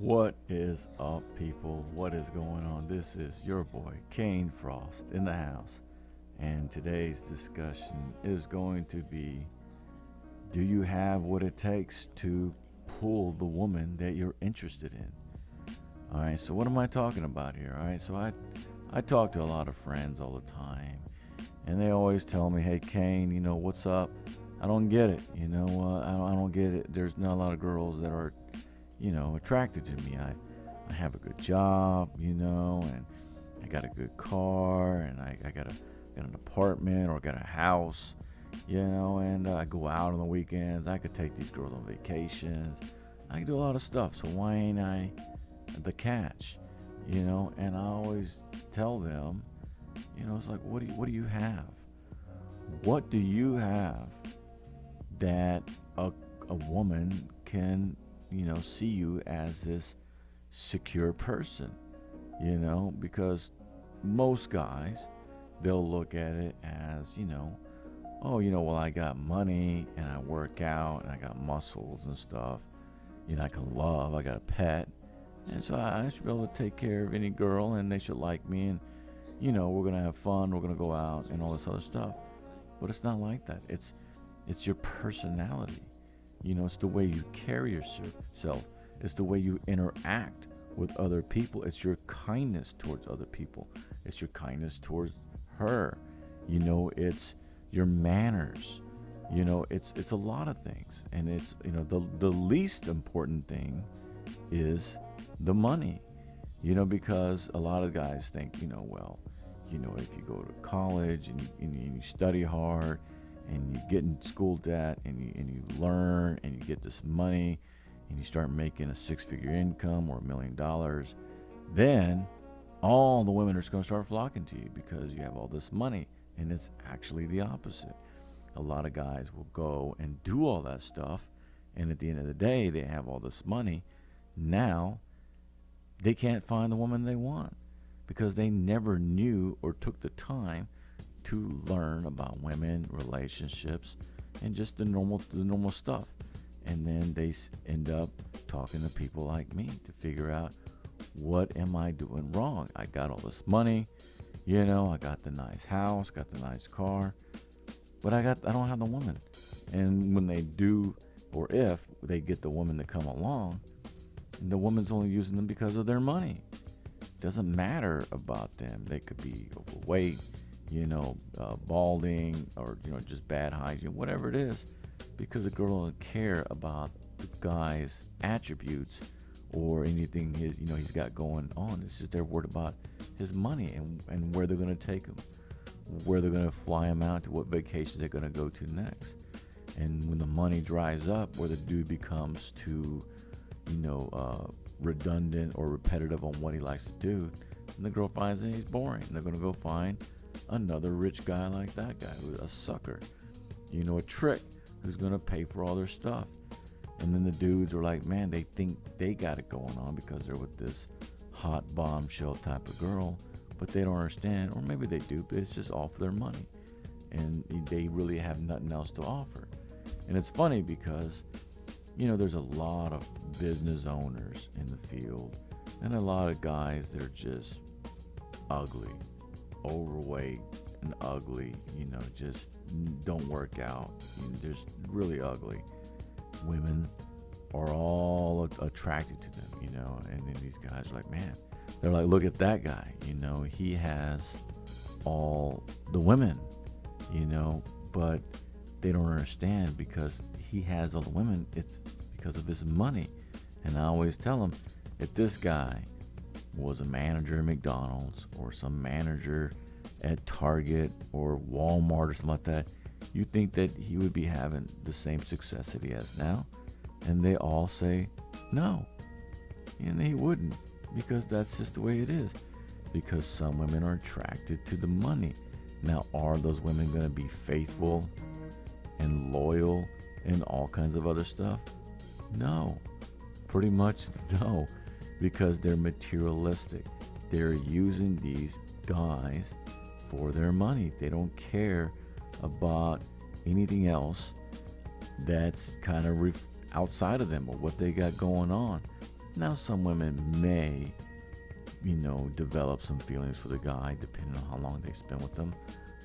What is up, people? What is going on? This is your boy, Kane Frost, in the house. And today's discussion is going to be, do you have what it takes to pull the woman that you're interested in? All right, so what am I talking about here? All right, so I talk to a lot of friends all the time, and they always tell me, hey, Kane, what's up? I don't get it. I don't get it. There's not a lot of girls that are attracted to me. I have a good job, and I got a good car, and I got an apartment or got a house, and I go out on the weekends. I could take these girls on vacations. I can do a lot of stuff. So why ain't I the catch? And I always tell them, it's like, what do you have? What do you have that a woman can see you as this secure person, because most guys, they'll look at it as, oh, well, I got money and I work out and I got muscles and stuff, I can love, I got a pet, and so I should be able to take care of any girl and they should like me, and, we're going to have fun, we're going to go out and all this other stuff. But it's not like that. It's your personality. It's the way you carry yourself. It's the way you interact with other people. It's your kindness towards other people. It's your kindness towards her. It's your manners. It's a lot of things. And it's, the least important thing is the money. Because a lot of guys think, if you go to college and you study hard, and you get in school debt, and you learn, and you get this money, and you start making a six-figure income or $1 million, then all the women are just going to start flocking to you because you have all this money. And it's actually the opposite. A lot of guys will go and do all that stuff, and at the end of the day, they have all this money. Now, they can't find the woman they want because they never knew or took the time to learn about women, relationships, and just the normal stuff. And then they end up talking to people like me to figure out, what am I doing wrong? I got all this money, I got the nice house, got the nice car, but I don't have the woman. And when they do, or if they get the woman to come along, the woman's only using them because of their money. Doesn't matter about them. They could be overweight, balding, or just bad hygiene, whatever it is, because the girl doesn't care about the guy's attributes or anything he's got going on. It's just they're worried about his money and where they're going to take him, where they're going to fly him out to, what vacations they're going to go to next. And when the money dries up, where the dude becomes too redundant or repetitive on what he likes to do, and the girl finds that he's boring. They're going to go find another rich guy like that guy, who's a sucker, a trick, who's going to pay for all their stuff. And then the dudes are like, man, they think they got it going on because they're with this hot bombshell type of girl, but they don't understand, or maybe they do, but it's just all for their money, and they really have nothing else to offer. And it's funny because there's a lot of business owners in the field, and a lot of guys, they're just ugly, overweight and ugly, just don't work out, just really ugly. Women are all attracted to them, and then these guys are like, man, they're like, look at that guy, he has all the women, but they don't understand, because he has all the women, it's because of his money. And I always tell them, if this guy was a manager at McDonald's or some manager at Target or Walmart or something like that, you think that he would be having the same success that he has now? And they all say no. And he wouldn't, because that's just the way it is. Because some women are attracted to the money. Now, are those women going to be faithful and loyal and all kinds of other stuff? No. Pretty much no. Because they're materialistic. They're using these guys for their money. They don't care about anything else that's kind of outside of them, or what they got going on. Now, some women may, develop some feelings for the guy depending on how long they spend with them.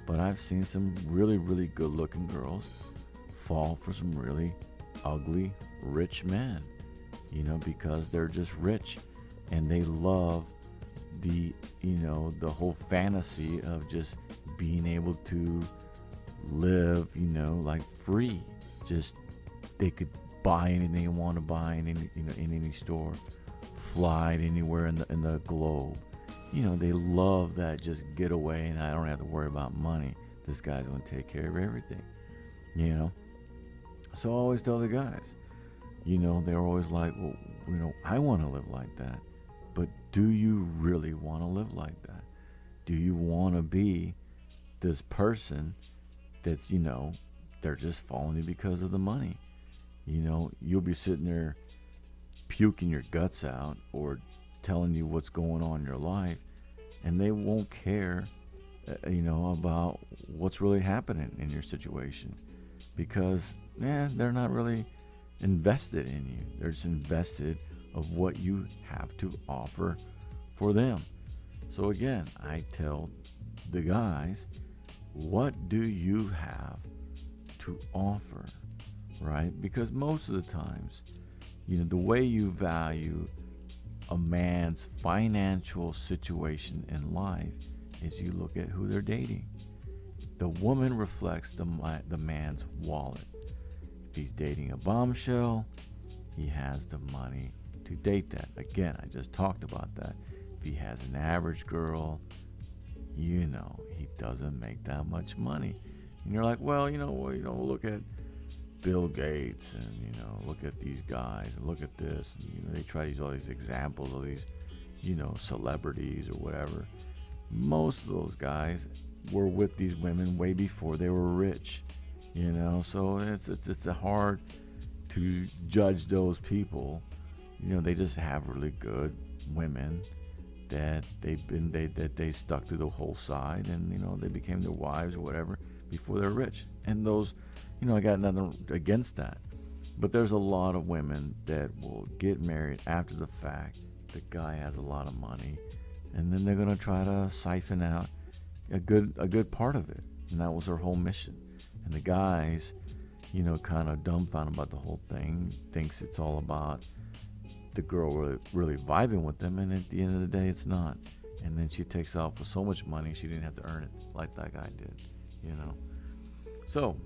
But I've seen some really, really good looking girls fall for some really ugly, rich men, because they're just rich and they love the whole fantasy of just being able to live, like free. Just they could buy anything they want to buy in any store, fly anywhere in the globe. They love that just getaway, and I don't have to worry about money. This guy's going to take care of everything. So I always tell the guys, they're always like, well, I want to live like that. But do you really want to live like that? Do you want to be this person that's, they're just following you because of the money? You'll be sitting there puking your guts out or telling you what's going on in your life, and they won't care, about what's really happening in your situation, because, they're not really invested in you. They're just invested of what you have to offer for them. So again, I tell the guys, what do you have to offer, right? Because most of the times, the way you value a man's financial situation in life is you look at who they're dating. The woman reflects the man's wallet. If he's dating a bombshell, he has the money to date that. Again, I just talked about that. If he has an average girl, he doesn't make that much money. And you're like, well, look at Bill Gates and, look at these guys and look at this. And, they try to use all these examples of these, celebrities or whatever. Most of those guys were with these women way before they were rich, so it's hard to judge those people. They just have really good women that they stuck to the whole side, and they became their wives or whatever before they're rich. And those, I got nothing against that, but there's a lot of women that will get married after the fact. The guy has a lot of money, and then they're gonna try to siphon out a good part of it, and that was her whole mission. And the guys, kind of dumbfounded about the whole thing, thinks it's all about the girl really vibing with them, and at the end of the day, it's not. And then she takes off with so much money she didn't have to earn it like that guy did, So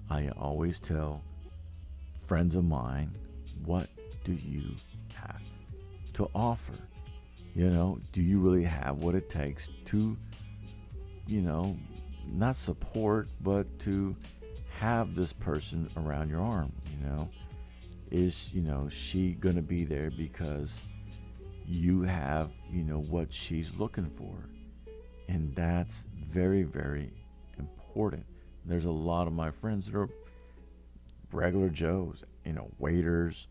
I always tell friends of mine, what do you have to offer? Do you really have what it takes to, not support, but to have this person around your arm? Is, she gonna be there because you have, what she's looking for? And that's very, very important. There's a lot of my friends that are regular Joes, waiters,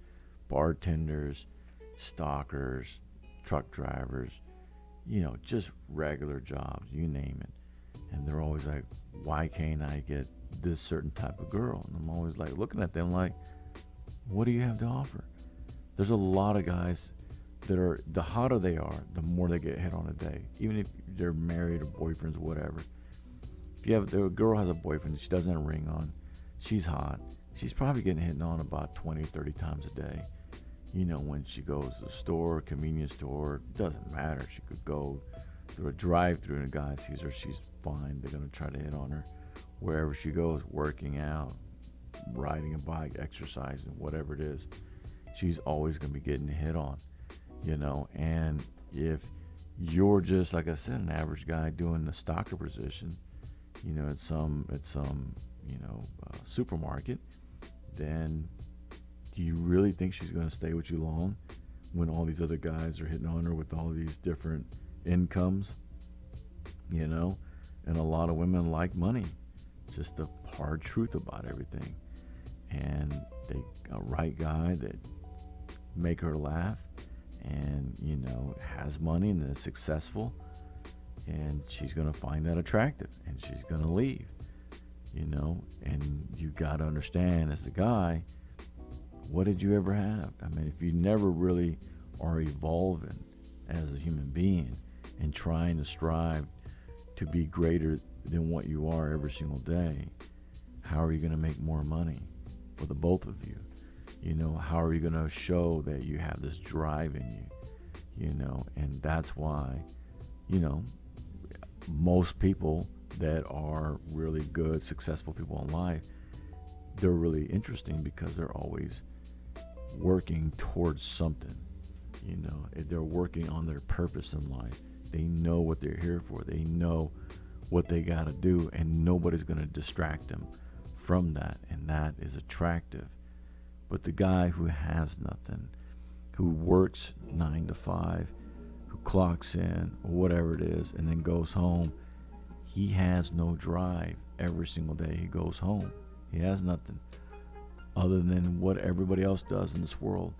bartenders, stockers, truck drivers, just regular jobs, you name it. And they're always like, why can't I get this certain type of girl? And I'm always like looking at them like, what do you have to offer? There's a lot of guys that are, the hotter they are, the more they get hit on a day, even if they're married or boyfriends or whatever. If the girl has a boyfriend, she doesn't have a ring on, she's hot, she's probably getting hit on about 20, 30 times a day. When she goes to the store, convenience store, doesn't matter. She could go through a drive-through and a guy sees her, she's fine. They're going to try to hit on her. Wherever she goes, working out, riding a bike, exercising, whatever it is, she's always going to be getting hit on, And if you're just, like I said, an average guy doing the stalker position, at some supermarket, then do you really think she's going to stay with you long when all these other guys are hitting on her with all these different incomes? And a lot of women like money. It's just the hard truth about everything. And a right guy that make her laugh and, has money and is successful, and she's going to find that attractive and she's going to leave, and you got to understand as the guy, what did you ever have? I mean, if you never really are evolving as a human being and trying to strive to be greater than what you are every single day, how are you going to make more money for the both of you? How are you going to show that you have this drive in you? And that's why, most people that are really good, successful people in life, they're really interesting because they're always working towards something. They're working on their purpose in life. They know what they're here for. They know what they got to do, and nobody's going to distract them from that, and that is attractive. But the guy who has nothing, who works 9 to 5, who clocks in or whatever it is, and then goes home, he has no drive every single day he goes home. He has nothing other than what everybody else does in this world.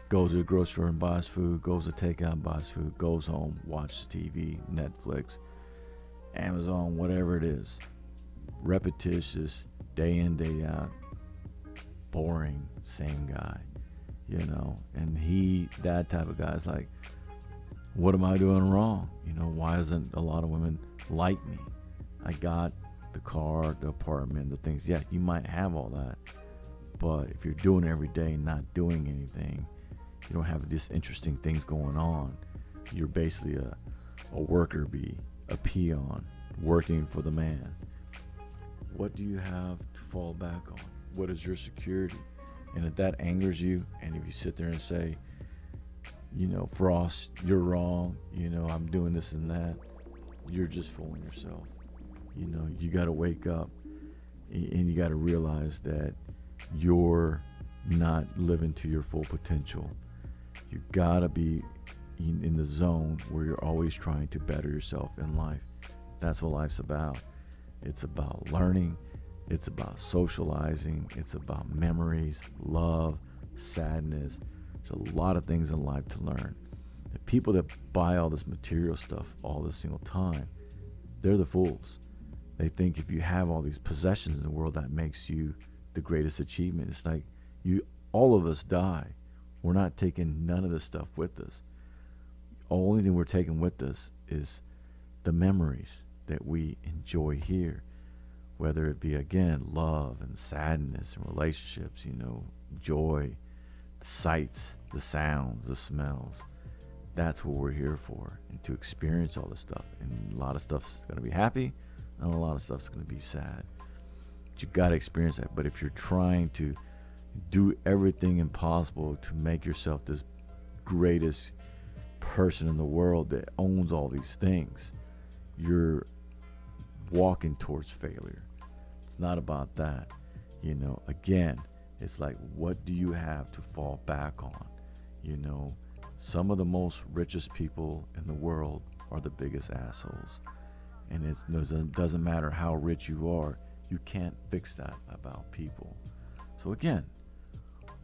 Goes to the grocery store and buys food, goes to takeout and buys food, goes home, watches TV, Netflix, Amazon, whatever it is. Repetitious, day in, day out, boring, same guy, and that type of guy is like, what am I doing wrong? Why doesn't a lot of women like me? I got the car, the apartment, the things. Yeah, you might have all that, but if you're doing it every day and not doing anything, you don't have this interesting things going on. You're basically a worker bee, a peon, working for the man. What do you have to fall back on? What is your security? And if that angers you, and if you sit there and say, Frost, you're wrong, I'm doing this and that, you're just fooling yourself. You got to wake up, and you got to realize that you're not living to your full potential. You got to be in the zone where you're always trying to better yourself in life. That's what life's about. It's about learning. It's about socializing. It's about memories, love, sadness. There's a lot of things in life to learn. The people that buy all this material stuff all this single time, they're the fools. They think if you have all these possessions in the world, that makes you the greatest achievement. It's like all of us die. We're not taking none of this stuff with us. The only thing we're taking with us is the memories that we enjoy here, whether it be, again, love and sadness and relationships, joy, the sights, the sounds, the smells. That's what we're here for, and to experience all this stuff. And a lot of stuff's going to be happy, and a lot of stuff's going to be sad. But you got to experience that. But if you're trying to do everything impossible to make yourself this greatest person in the world that owns all these things, you're walking towards failure. It's not about that. Again, it's like, what do you have to fall back on? Some of the most richest people in the world are the biggest assholes. And it doesn't matter how rich you are, you can't fix that about people. So again,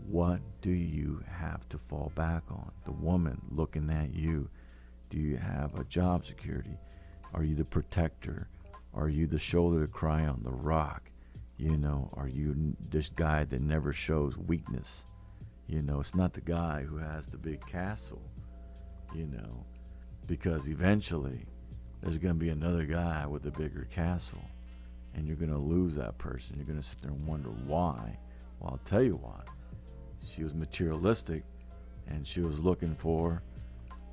what do you have to fall back on? The woman looking at you. Do you have a job security? Are you the protector? Are you the shoulder to cry on, the rock? Are you this guy that never shows weakness? It's not the guy who has the big castle, because eventually there's going to be another guy with a bigger castle, and you're going to lose that person. You're going to sit there and wonder why. Well, I'll tell you why. She was materialistic, and she was looking for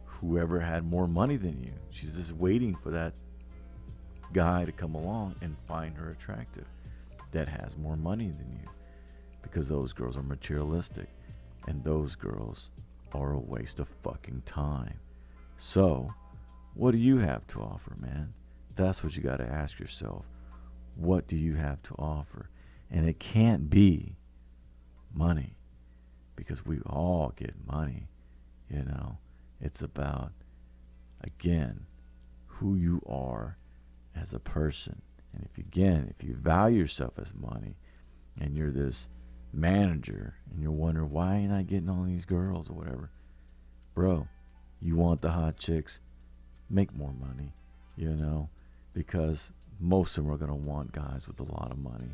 whoever had more money than you. She's just waiting for that guy to come along and find her attractive, that has more money than you, because those girls are materialistic, and those girls are a waste of fucking time. So, what do you have to offer, man? That's what you got to ask yourself. What do you have to offer? And it can't be money, because we all get money. It's about, again, who you are as a person. And if you value yourself as money, and you're this manager, and you're wondering, why ain't I getting all these girls or whatever? Bro, you want the hot chicks, make more money, because most of them are going to want guys with a lot of money.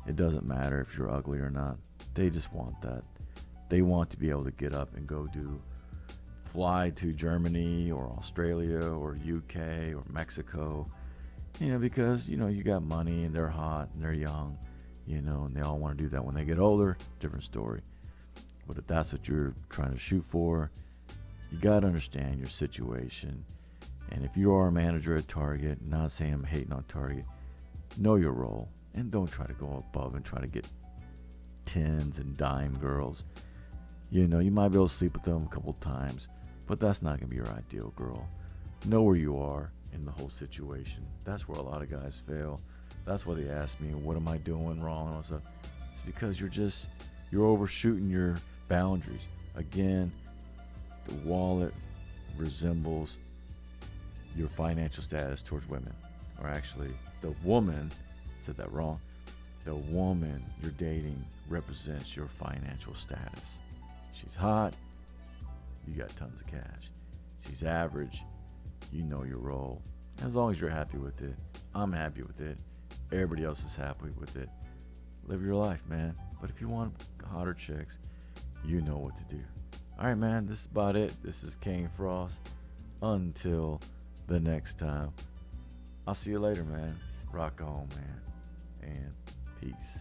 It doesn't matter if you're ugly or not. They just want that. They want to be able to get up and go do fly to Germany or Australia or UK or Mexico, because, you got money and they're hot and they're young, and they all want to do that when they get older. Different story. But if that's what you're trying to shoot for, you got to understand your situation. And if you are a manager at Target, not saying I'm hating on Target, know your role and don't try to go above and try to get tens and dime girls. You might be able to sleep with them a couple times, but that's not going to be your ideal girl. Know where you are in the whole situation. That's where a lot of guys fail. That's why they ask me, what am I doing wrong and all that stuff. It's because you're overshooting your boundaries. Again, the wallet resembles your financial status towards women. Or actually, the woman, said that wrong. The woman you're dating represents your financial status. She's hot, you got tons of cash. She's average, you know your role. As long as you're happy with it, I'm happy with it. Everybody else is happy with it. Live your life, man. But if you want hotter chicks, you know what to do. All right, man, this is about it. This is Kane Frost. Until the next time, I'll see you later, man. Rock on, man. And peace.